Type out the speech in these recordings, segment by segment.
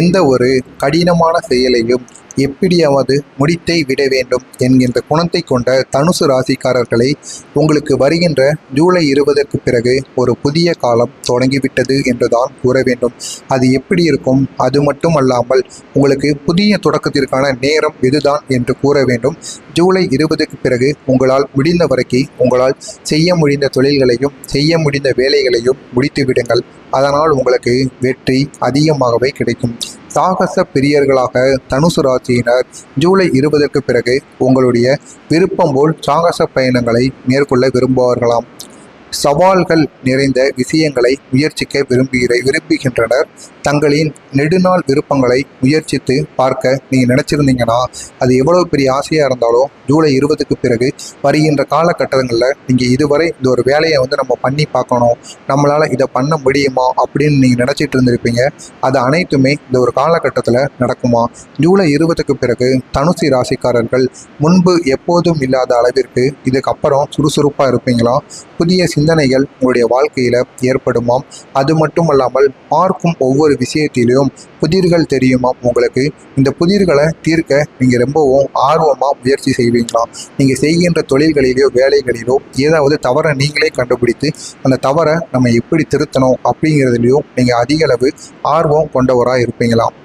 எந்த ஒரு கடினமான செயலையும் எப்படியாவது முடித்தே விட வேண்டும் என்கின்ற குணத்தை கொண்ட தனுசு ராசிக்காரர்களை, உங்களுக்கு வருகின்ற ஜூலை 20க்கு பிறகு ஒரு புதிய காலம் தொடங்கிவிட்டது என்றுதான் கூற வேண்டும். அது எப்படி இருக்கும்? அது மட்டும் அல்லாமல் உங்களுக்கு புதிய தொடக்கத்திற்கான நேரம் இதுதான் என்று கூற வேண்டும். ஜூலை 20க்கு பிறகு உங்களால் முடிந்த வரைக்கும் உங்களால் செய்ய முடிந்த தொழில்களையும் செய்ய முடிந்த வேலைகளையும் முடித்து விடுங்கள். அதனால் உங்களுக்கு வெற்றி அதிகமாகவே கிடைக்கும். சாகச பிரியர்களாக தனுசு ராசியினர் ஜூலை 20க்கு பிறகு உங்களுடைய விருப்பம் போல் சாகச பயணங்களை மேற்கொள்ள விரும்புவார்களாம். சவால்கள் நிறைந்த விஷயங்களை முயற்சிக்க விரும்புகின்றனர். தங்களின் நெடுநாள் விருப்பங்களை முயற்சித்து பார்க்க நீங்கள் நினச்சிருந்தீங்கன்னா, அது எவ்வளோ பெரிய ஆசையாக இருந்தாலும் ஜூலை 20க்கு பிறகு வருகின்ற காலகட்டங்களில் நீங்கள் இதுவரை இந்த ஒரு வேலையை நம்ம பண்ணி பார்க்கணும், நம்மளால் இதை பண்ண முடியுமா அப்படின்னு நீங்கள் நினச்சிட்டு இருந்திருப்பீங்க. அது அனைத்துமே இந்த ஒரு காலகட்டத்தில் நடக்குமா? ஜூலை 20க்கு பிறகு தனுசு ராசிக்காரர்கள் முன்பு எப்போதும் இல்லாத அளவிற்கு இதுக்கப்புறம் சுறுசுறுப்பாக இருப்பீங்களா? புதிய சிந்தனைகள் உங்களுடைய வாழ்க்கையில் ஏற்படுமாம். அது மட்டும் அல்லாமல் பார்க்கும் ஒவ்வொரு விஷயத்திலும் புதிர்கள் தெரியுமாம் உங்களுக்கு. இந்த புதிர்களை தீர்க்க நீங்கள் ரொம்பவும் ஆர்வமாக முயற்சி செய்வீங்களாம். நீங்கள் செய்கின்ற தொழில்களிலோ வேலைகளிலோ ஏதாவது தவறை நீங்களே கண்டுபிடித்து அந்த தவறை நம்ம எப்படி திருத்தணும் அப்படிங்கிறதுலையும் நீங்கள் அதிக அளவு ஆர்வம் கொண்டவராக இருப்பீங்களாம்.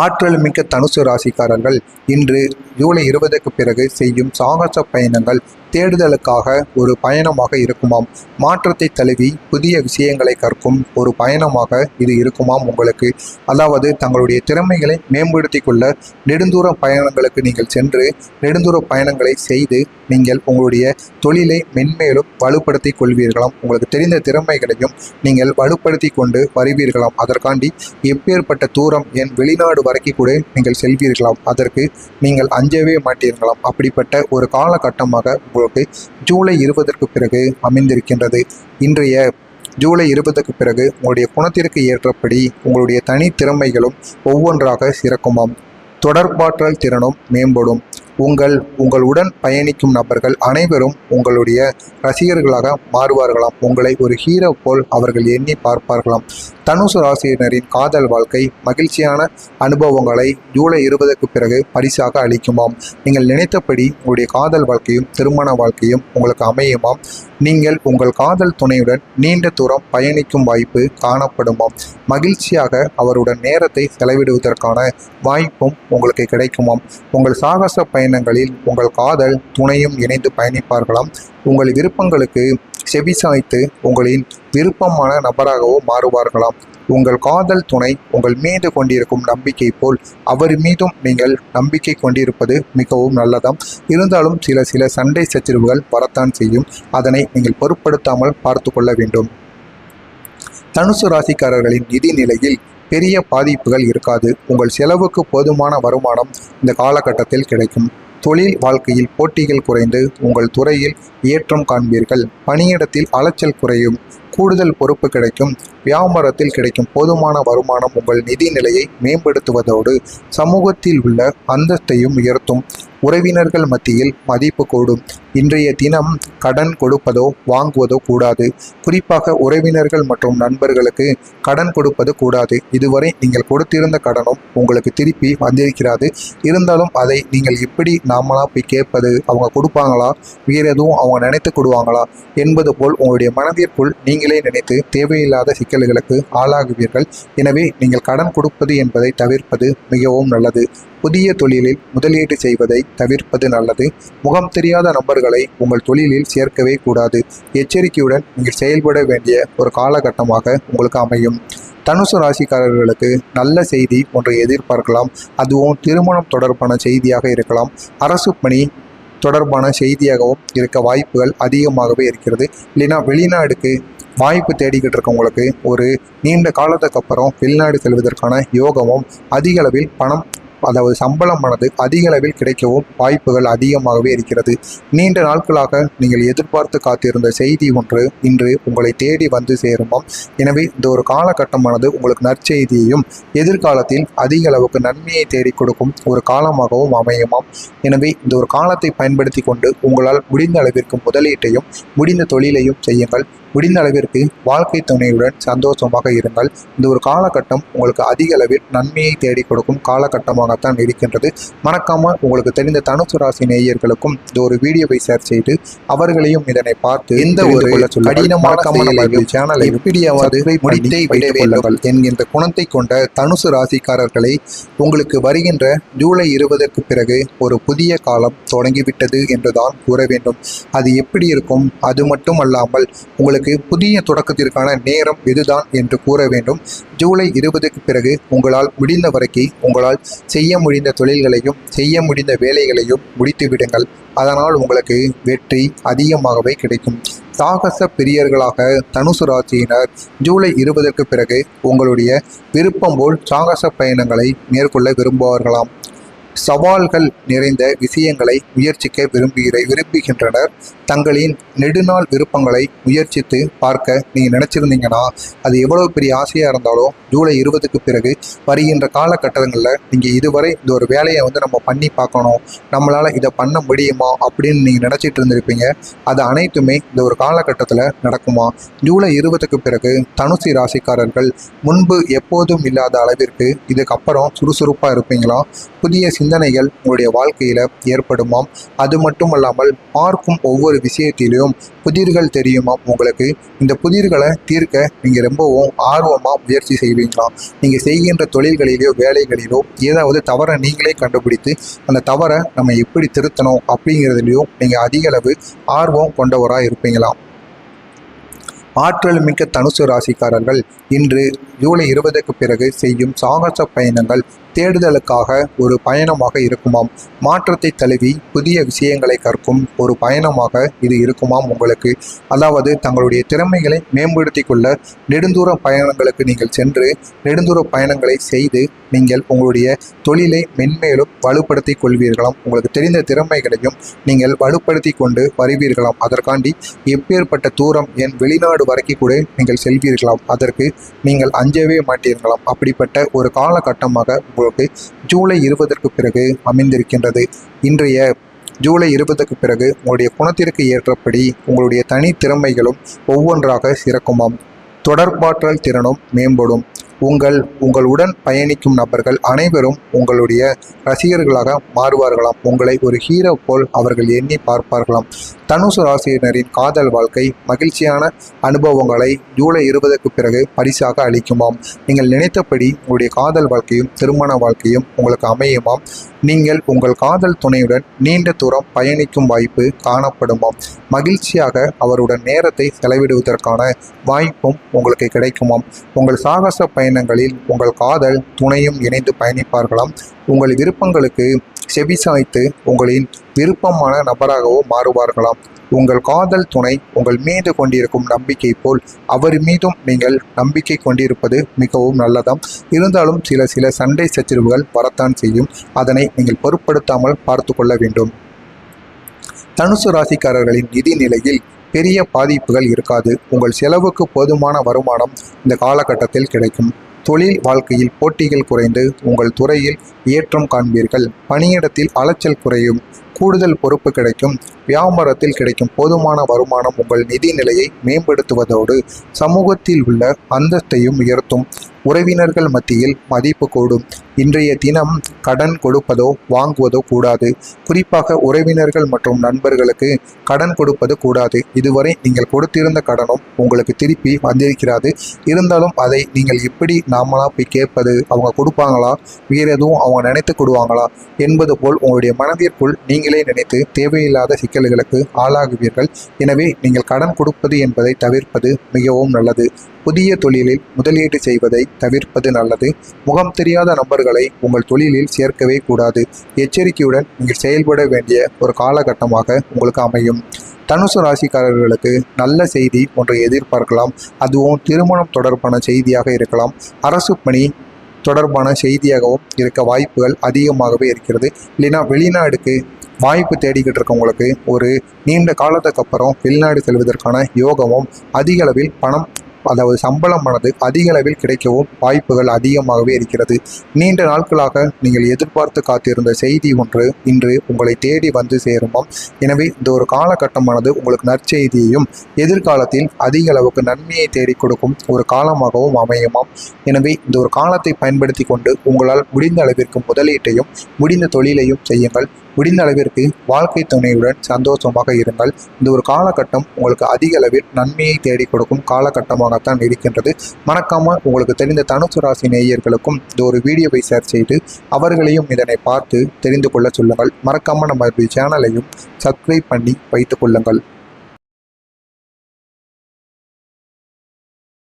ஆற்றல் மிக்க தனுசு ராசிக்காரர்கள் இன்று ஜூலை 20க்கு பிறகு செய்யும் சாகச பயணங்கள் தேடுதலுக்காக ஒரு பயணமாக இருக்குமாம். மாற்றத்தை தழுவி புதிய விஷயங்களை கற்கும் ஒரு பயணமாக இது இருக்குமாம் உங்களுக்கு. அதாவது தங்களுடைய திறமைகளை மேம்படுத்தி கொள்ள நெடுந்தூர பயணங்களுக்கு நீங்கள் சென்று நெடுந்தூர பயணங்களை செய்து நீங்கள் உங்களுடைய தொழிலை மென்மேலும் வலுப்படுத்தி கொள்வீர்களாம். உங்களுக்கு தெரிந்த திறமைகளையும் நீங்கள் வலுப்படுத்தி கொண்டு வருவீர்களாம். அதற்காண்டி எப்பேற்பட்ட தூரம் என் வெளிநாடு வரைக்கும் கூட நீங்கள் செல்வீர்களாம். அதற்கு நீங்கள் அஞ்சவே மாட்டீர்களாம். அப்படிப்பட்ட ஒரு காலகட்டமாக உங்களுக்கு ஜூலை 20க்கு பிறகு அமைந்திருக்கின்றது. இன்றைய ஜூலை 20க்கு பிறகு உங்களுடைய குணத்திற்கு ஏற்றபடி உங்களுடைய தனி திறமைகளும் ஒவ்வொன்றாக சிறக்குமாம். தொடர்பாற்றல் திறனும் மேம்படும். உங்களுடன் பயணிக்கும் நபர்கள் அனைவரும் உங்களுடைய ரசிகர்களாக மாறுவார்களாம். உங்களை ஒரு ஹீரோ போல் அவர்கள் எண்ணி பார்ப்பார்களாம். தனுசு ராசியினரின் காதல் வாழ்க்கை மகிழ்ச்சியான அனுபவங்களை ஜூலை 20க்கு பிறகு பரிசாக அளிக்குமாம். நீங்கள் நினைத்தபடி உங்களுடைய காதல் வாழ்க்கையும் திருமண வாழ்க்கையும் உங்களுக்கு அமையுமாம். நீங்கள் உங்கள் காதல் துணையுடன் நீண்ட தூரம் பயணிக்கும் வாய்ப்பு காணப்படுமாம். மகிழ்ச்சியாக அவருடன் நேரத்தை செலவிடுவதற்கான வாய்ப்பும் உங்களுக்கு கிடைக்குமாம். உங்கள் சாகச பயணங்களில் உங்கள் காதல் துணையும் இணைந்து பயணிப்பார்களாம். உங்கள் விருப்பங்களுக்கு செவிசாய்த்து உங்களின் விருப்பமான நபராகவும் மாறுவார்களாம். உங்கள் காதல் துணை உங்கள் மீது கொண்டிருக்கும் நம்பிக்கை போல் அவர் மீதும் நீங்கள் நம்பிக்கை கொண்டிருப்பது மிகவும் நல்லதாம். இருந்தாலும் சில சண்டை சச்சரவுகள் வரத்தான் செய்யும். அதனை நீங்கள் பொருட்படுத்தாமல் பார்த்து கொள்ள வேண்டும். தனுசு ராசிக்காரர்களின் நிதி நிலையில் பெரிய பாதிப்புகள் இருக்காது. உங்கள் செலவுக்கு போதுமான வருமானம் இந்த காலகட்டத்தில் கிடைக்கும். தொழில் வாழ்க்கையில் போட்டிகள் குறைந்து உங்கள் துறையில் ஏற்றம் காண்பீர்கள். பணியிடத்தில் அலைச்சல் குறையும். கூடுதல் பொறுப்பு கிடைக்கும். வியாபாரத்தில் கிடைக்கும் போதுமான வருமானம் உங்கள் நிதி நிலையை மேம்படுத்துவதோடு சமூகத்தில் உள்ள அந்தஸ்தையும் உயர்த்தும். உறவினர்கள் மத்தியில் மதிப்பு கூடும். இன்றைய தினம் கடன் கொடுப்பதோ வாங்குவதோ கூடாது. குறிப்பாக உறவினர்கள் மற்றும் நண்பர்களுக்கு கடன் கொடுப்பது கூடாது. இதுவரை நீங்கள் கொடுத்திருந்த கடனும் உங்களுக்கு திருப்பி வந்திருக்கிறது. இருந்தாலும் அதை நீங்கள் எப்படி நாமளா போய் கேட்பது? அவங்க கொடுப்பாங்களா? வேறு எதுவும் அவங்க நினைத்து கொடுவாங்களா என்பது போல் உங்களுடைய மனதிற்குள் நீங்களே நினைத்து தேவையில்லாத சிக்கல்களுக்கு ஆளாகுவீர்கள். எனவே நீங்கள் கடன் கொடுப்பது என்பதை தவிர்ப்பது மிகவும் நல்லது. புதிய தொழிலில் முதலீடு செய்வதை தவிர்ப்பது நல்லது. முகம் தெரியாத நபர்களை உங்கள் தொழிலில் சேர்க்கவே கூடாது. எச்சரிக்கையுடன் நீங்கள் செயல்பட வேண்டிய ஒரு காலகட்டமாக உங்களுக்கு அமையும். தனுசு ராசிக்காரர்களுக்கு நல்ல செய்தி ஒன்றை எதிர்பார்க்கலாம். அதுவும் திருமணம் தொடர்பான செய்தியாக இருக்கலாம். அரசு பணி தொடர்பான செய்தியாகவும் இருக்க வாய்ப்புகள் அதிகமாகவே இருக்கிறது. இல்லைனா வெளிநாடுக்கு வாய்ப்பு தேடிக்கிட்டு இருக்கவங்களுக்கு ஒரு நீண்ட காலத்துக்கு அப்புறம் வெளிநாடு செல்வதற்கான யோகமும் அதிக அளவில் பணம், அதாவது சம்பளமானது அதிக அளவில் கிடைக்கவும் வாய்ப்புகள் அதிகமாகவே இருக்கிறது. நீண்ட நாட்களாக நீங்கள் எதிர்பார்த்து காத்திருந்த செய்தி ஒன்று இன்று உங்களை தேடி வந்து சேருமாம். எனவே இந்த ஒரு காலகட்டமானது உங்களுக்கு நற்செய்தியையும் எதிர்காலத்தில் அதிக அளவுக்கு நன்மையை தேடி கொடுக்கும் ஒரு காலமாகவும் அமையுமாம். எனவே இந்த ஒரு காலத்தை பயன்படுத்தி கொண்டு உங்களால் முடிந்த அளவிற்கு முதலீட்டையும் முடிந்த தொழிலையும் செய்யுங்கள். முடிந்த அளவிற்கு வாழ்க்கை துணையுடன் சந்தோஷமாக இருங்கள். இந்த ஒரு காலகட்டம் உங்களுக்கு அதிக அளவில் நன்மையை தேடி கொடுக்கும் காலகட்டமாகத்தான் இருக்கின்றது. மறக்காமல் உங்களுக்கு தெரிந்த தனுசு ராசி நேயர்களுக்கும் இந்த ஒரு வீடியோவை ஷேர் செய்து அவர்களையும் இதனை பார்த்து எந்த ஒரு கடினமான சேனலை எப்படியாவது முடித்தை விட வேண்டும் என்கின்ற குணத்தை கொண்ட தனுசு ராசிக்காரர்களை, உங்களுக்கு வருகின்ற ஜூலை 20க்கு பிறகு ஒரு புதிய காலம் தொடங்கிவிட்டது என்றுதான் கூற வேண்டும். அது எப்படி இருக்கும்? அது மட்டும் அல்லாமல் உங்களுக்கு புதிய தொடக்கத்திற்கான நேரம் இதுதான் என்று கூற வேண்டும். ஜூலை 20க்கு பிறகு உங்களால் முடிந்த வரைக்கும் உங்களால் செய்ய முடிந்த தொழில்களையும் செய்ய முடிந்த வேலைகளையும் முடித்து விடுங்கள். அதனால் உங்களுக்கு வெற்றி அதிகமாகவே கிடைக்கும். சாகச பிரியர்களாக தனுசு ராசியினர் ஜூலை 20க்கு பிறகு உங்களுடைய விருப்பம் போல் சாகச பயணங்களை மேற்கொள்ள விரும்புவார்களாம். சவால்கள் நிறைந்த விஷயங்களை முயற்சிக்க விரும்புகின்றனர். தங்களின் நெடுநாள் விருப்பங்களை முயற்சித்து பார்க்க நீங்கள் நினச்சிருந்தீங்கன்னா அது எவ்வளோ பெரிய ஆசையாக இருந்தாலும் ஜூலை 20க்கு பிறகு வருகின்ற காலகட்டங்களில் நீங்கள் இதுவரை இந்த ஒரு வேலையை நம்ம பண்ணி பார்க்கணும், நம்மளால் இதை பண்ண முடியுமா அப்படின்னு நீங்கள் நினச்சிட்டு இருந்திருப்பீங்க. அது அனைத்துமே இந்த ஒரு காலகட்டத்தில் நடக்குமா? ஜூலை 20க்கு பிறகு தனுசு ராசிக்காரர்கள் முன்பு எப்போதும் இல்லாத அளவிற்கு இதுக்கப்புறம் சுறுசுறுப்பாக இருப்பீங்களா? புதிய சிந்தனைகள் உங்களுடைய வாழ்க்கையில் ஏற்படுமாம். அது மட்டும் அல்லாமல் பார்க்கும் ஒவ்வொரு விஷயத்திலையும் புதிர்கள் தெரியுமா உங்களுக்கு? இந்த புதிர்களை தீர்க்க நீங்கள் ரொம்பவும் ஆர்வமாக முயற்சி செய்வீங்களா? நீங்கள் செய்கின்ற தொழில்களிலோ வேலைகளிலோ ஏதாவது தவறை நீங்களே கண்டுபிடித்து அந்த தவறை நம்ம எப்படி திருத்தணும் அப்படிங்கிறதுலையும் நீங்கள் அதிக அளவு ஆர்வம் கொண்டவராக இருப்பீங்களா? ஆற்றல் மிக்க தனுசு ராசிக்காரர்கள் இன்று ஜூலை 20க்கு பிறகு செய்யும் சாகச பயணங்கள் தேடுதலுக்காக ஒரு பயணமாக இருக்குமாம். மாற்றத்தை தழுவி புதிய விஷயங்களை கற்கும் ஒரு பயணமாக இது இருக்குமாம் உங்களுக்கு. அதாவது தங்களுடைய திறமைகளை மேம்படுத்தி கொள்ள நெடுந்தூர பயணங்களுக்கு நீங்கள் சென்று நெடுந்தூர பயணங்களை செய்து நீங்கள் உங்களுடைய தொழிலை மென்மேலும் வலுப்படுத்தி கொள்வீர்களாம். உங்களுக்கு தெரிந்த திறமைகளையும் நீங்கள் வலுப்படுத்தி கொண்டு வருவீர்களாம். அதற்காண்டி எப்பேற்பட்ட தூரம் என் வெளிநாடு வரைக்கும் கூட நீங்கள் செல்வீர்களாம். அதற்கு நீங்கள் அஞ்சவே மாட்டீர்களாம். அப்படிப்பட்ட ஒரு காலகட்டமாக உங்களுக்கு ஜூலை 20க்கு பிறகு அமைந்திருக்கின்றது. இன்றைய ஜூலை 20க்கு பிறகு உங்களுடைய குணத்திற்கு ஏற்றபடி உங்களுடைய தனி திறமைகளும் ஒவ்வொன்றாக சிறக்குமாம். தொடர்பாற்றல் திறனும் மேம்படும். உங்களுடன் பயணிக்கும் நபர்கள் அனைவரும் உங்களுடைய ரசிகர்களாக மாறுவார்களாம். உங்களை ஒரு ஹீரோ போல் அவர்கள் எண்ணி பார்ப்பார்களாம். தனுசு ராசியினரின் காதல் வாழ்க்கை மகிழ்ச்சியான அனுபவங்களை ஜூலை 20க்கு பிறகு பரிசாக அளிக்குமாம். நீங்கள் நினைத்தபடி உங்களுடைய காதல் வாழ்க்கையும் திருமண வாழ்க்கையும் உங்களுக்கு அமையுமாம். நீங்கள் உங்கள் காதல் துணையுடன் நீண்ட தூரம் பயணிக்கும் வாய்ப்பு காணப்படுமாம். மகிழ்ச்சியாக அவருடன் நேரத்தை செலவிடுவதற்கான வாய்ப்பும் உங்களுக்கு கிடைக்குமாம். உங்கள் சாகச பயணங்களில் உங்கள் காதல் துணையும் இணைந்து பயணிப்பார்களாம். உங்கள் விருப்பங்களுக்கு செவிசாய்த்து உங்களின் விருப்பமான நபராகவும் மாறுவார்களாம். உங்கள் காதல் துணை உங்கள் மீது கொண்டிருக்கும் நம்பிக்கை போல் அவர் மீதும் நீங்கள் நம்பிக்கை கொண்டிருப்பது மிகவும் நல்லதாம். இருந்தாலும் சில சண்டை சச்சரவுகள் வரத்தான் செய்யும். அதனை நீங்கள் பொருட்படுத்தாமல் பார்த்து கொள்ள வேண்டும். தனுசு ராசிக்காரர்களின் நிதி நிலையில் பெரிய பாதிப்புகள் இருக்காது. உங்கள் செலவுக்கு போதுமான வருமானம் இந்த காலகட்டத்தில் கிடைக்கும். தொழில் வாழ்க்கையில் போட்டிகள் குறைந்து உங்கள் துறையில் ஏற்றம் காண்பீர்கள். பணியிடத்தில் அலைச்சல் குறையும். கூடுதல் பொறுப்பு கிடைக்கும். வியாபாரத்தில் கிடைக்கும் போதுமான வருமானம் உங்கள் நிதி நிலையை மேம்படுத்துவதோடு சமூகத்தில் உள்ள அந்தஸ்தையும் உயர்த்தும். உறவினர்கள் மத்தியில் மதிப்பு கூடும். இன்றைய தினம் கடன் கொடுப்பதோ வாங்குவதோ கூடாது. குறிப்பாக உறவினர்கள் மற்றும் நண்பர்களுக்கு கடன் கொடுப்பது கூடாது. இதுவரை நீங்கள் கொடுத்திருந்த கடனும் உங்களுக்கு திருப்பி வந்திருக்கிறது. இருந்தாலும் அதை நீங்கள் எப்படி நாமளா போய் கேட்பது? அவங்க கொடுப்பாங்களா? வேறு எதுவும் அவங்க நினைத்து கொடுவாங்களா என்பது போல் உங்களுடைய மனதிற்குள் நீங்களே நினைத்து தேவையில்லாத சிக்கல்களுக்கு ஆளாகுவீர்கள். எனவே நீங்கள் கடன் கொடுப்பது என்பதை தவிர்ப்பது மிகவும் நல்லது. புதிய தொழிலில் முதலீடு செய்வதை தவிர்ப்பது நல்லது. முகம் தெரியாத நபர்களை உங்கள் தொழிலில் சேர்க்கவே கூடாது. எச்சரிக்கையுடன் நீங்கள் செயல்பட வேண்டிய ஒரு காலகட்டமாக உங்களுக்கு அமையும். தனுசு ராசிக்காரர்களுக்கு நல்ல செய்தி ஒன்றை எதிர்பார்க்கலாம். அதுவும் திருமணம் தொடர்பான செய்தியாக இருக்கலாம். அரசு பணி தொடர்பான செய்தியாகவும் இருக்க வாய்ப்புகள் அதிகமாகவே இருக்கிறது. இல்லைனா வெளிநாடுக்கு வாய்ப்பு தேடிக்கிட்டு இருக்கவங்களுக்கு ஒரு நீண்ட காலத்துக்கு அப்புறம் வெளிநாடு செல்வதற்கான யோகமும் அதிக அளவில் பணம் அதாவது சம்பளமானது அதிக அளவில் கிடைக்கவும் வாய்ப்புகள் அதிகமாகவே இருக்கிறது. நீண்ட நாட்களாக நீங்கள் எதிர்பார்த்து காத்திருந்த செய்தி ஒன்று இன்று உங்களை தேடி வந்து சேருமாம். எனவே இந்த ஒரு காலகட்டமானது உங்களுக்கு நற்செய்தியையும் எதிர்காலத்தில் அதிக அளவுக்கு நன்மையை தேடி கொடுக்கும் ஒரு காலமாகவும் அமையுமாம். எனவே இந்த ஒரு காலத்தை பயன்படுத்தி கொண்டு உங்களால் முடிந்த அளவிற்கு முதலீட்டையும் முடிந்த தொழிலையும் செய்யுங்கள். முடிந்த அளவிற்கு வாழ்க்கை துணையுடன் சந்தோஷமாக இருங்கள். இந்த ஒரு காலகட்டம் உங்களுக்கு அதிக அளவில் நன்மையை தேடி கொடுக்கும் காலகட்டமாகத்தான் இருக்கின்றது. மறக்காமல் உங்களுக்கு தெரிந்த தனுசு ராசி நேயர்களுக்கும் இந்த ஒரு வீடியோவை ஷேர் செய்து அவர்களையும் இதனை பார்த்து தெரிந்து கொள்ள சொல்லுங்கள். மறக்காமல் நம்ம சேனலையும் சப்ஸ்கிரைப் பண்ணி வைத்துக் கொள்ளுங்கள்.